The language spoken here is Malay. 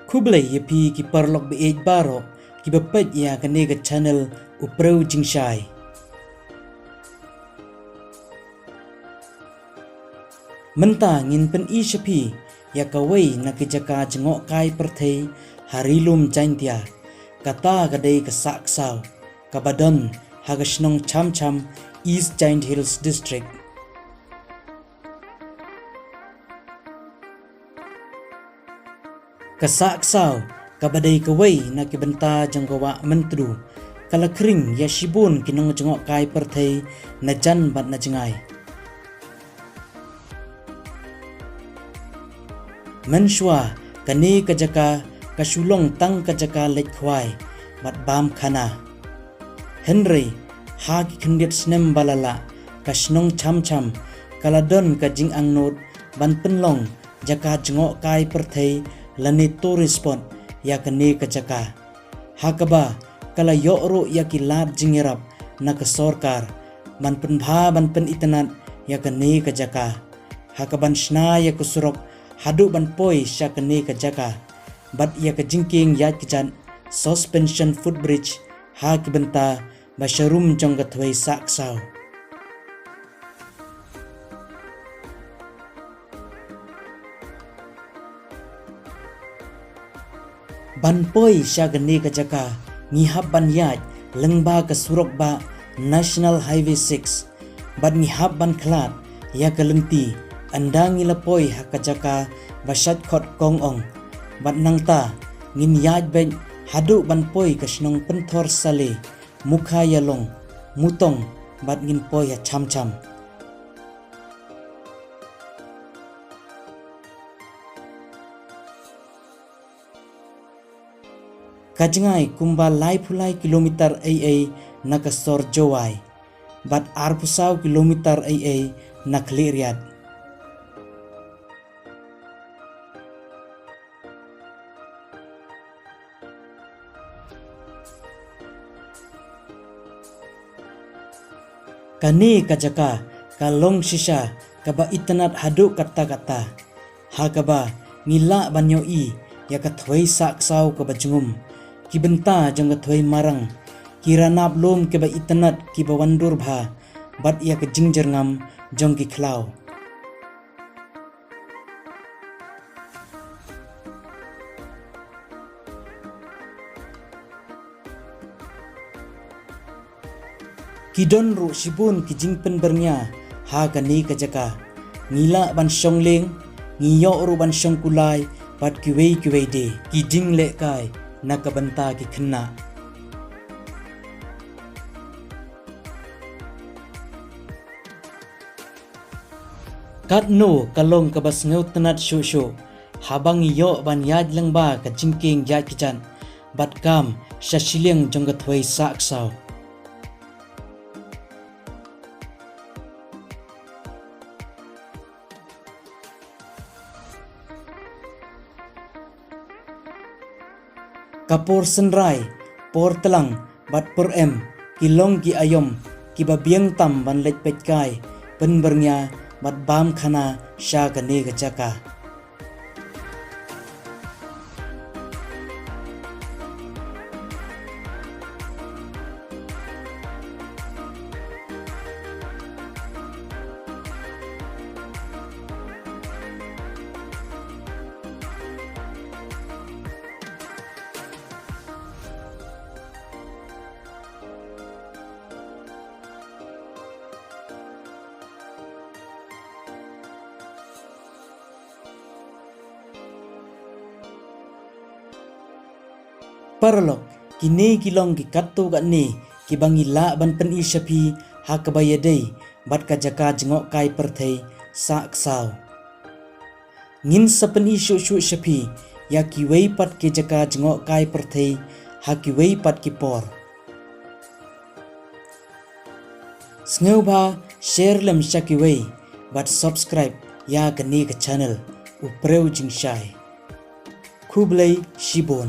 Kublai yapi ki parlok be barok ki bapet ya kane ke channel upreu jingshai. Menta ngin pen I shapi ya kawai na kijaka jengok kai perthei harilum Jaintia kata kadai ke Sahksaw kabadon hagashnong Cham Cham East Giant Hills District. Ke Sahksaw kabadai kawai na kibenta jenggawa mentru kala kering ya shibun kinong jengok kai perthei na jan bat na jengai. Menshwa kani kajaka kasulong tang kajaka lek khwai bat bam khana. Henry ha ki khendit snem balala kasnong Cham Cham kaladon ka jing angnot ban penlong jaka jengok kai perthei lani tourist spot ya kani kajaka. Hakaba kala yoro ya ki lat jingirap na ka sorkar ban penbha ban pen itanat ya kani kajaka. Hakaban shna ya kusurok hadu ban poi sya kene ka jaka bat ia ka jingking yat kijan suspension footbridge ha ki benta basharum jong ka thwei Sahksaw. Ban poi sya kene ka jaka ngihap ban yat lengba ka surok ba National Highway 6 bat ngihap ban klat ya ka lengti andang ilapoi hakajaka basat khot kong ong bat nangta ngin yaj ben hadu ban poi kasnong penthor sale mukha yalong mutong bat ngin poi ya Cham Cham. Kajngai kumba lai phulai kilometer ai nakasor jowai bat arpusaw kilometer ai nakliriat. Kani kajaka kalong sisa kaba itanat hadu kata-kata hakaba ngila banyo I ya ka thwei Sahksaw ka bajungum kibenta jong ka thwei marang kiranap lom ke ba itanat ki bawandur bha bat ya ka jingjer ngam jong ki khlaw. Kidon ru sibun ki jingpen bernya ha kani kajaka ngila ban shongling ngiyo ru ban shongkulai pat kiwei de ki jing le kai nakabenta ki khna. Katno kalong kabas ngeu tanat shu habang iyo ban yaj lengba ka jingking yaj kijan bat kam shashileng jong ka thwei Sahksaw. Kapor senrai por telang bat por kilong ki ayom ki babiang tam ban let pet kai penbernya bat bam khana sya kane ka jaka. Parlok kini kilong ki katto gane ki bangi la ban pen I shapi hakabaya dei bat ka jaka jengok kai perthei Sahksaw. Ngin sapen I shu shapi ya ki wei pat ke jaka jengok kai perthei ha ki wei pat ki por. Sneu ba share lem shaki wei bat subscribe ya kani ka channel upreu jingshai. Kublai shibon.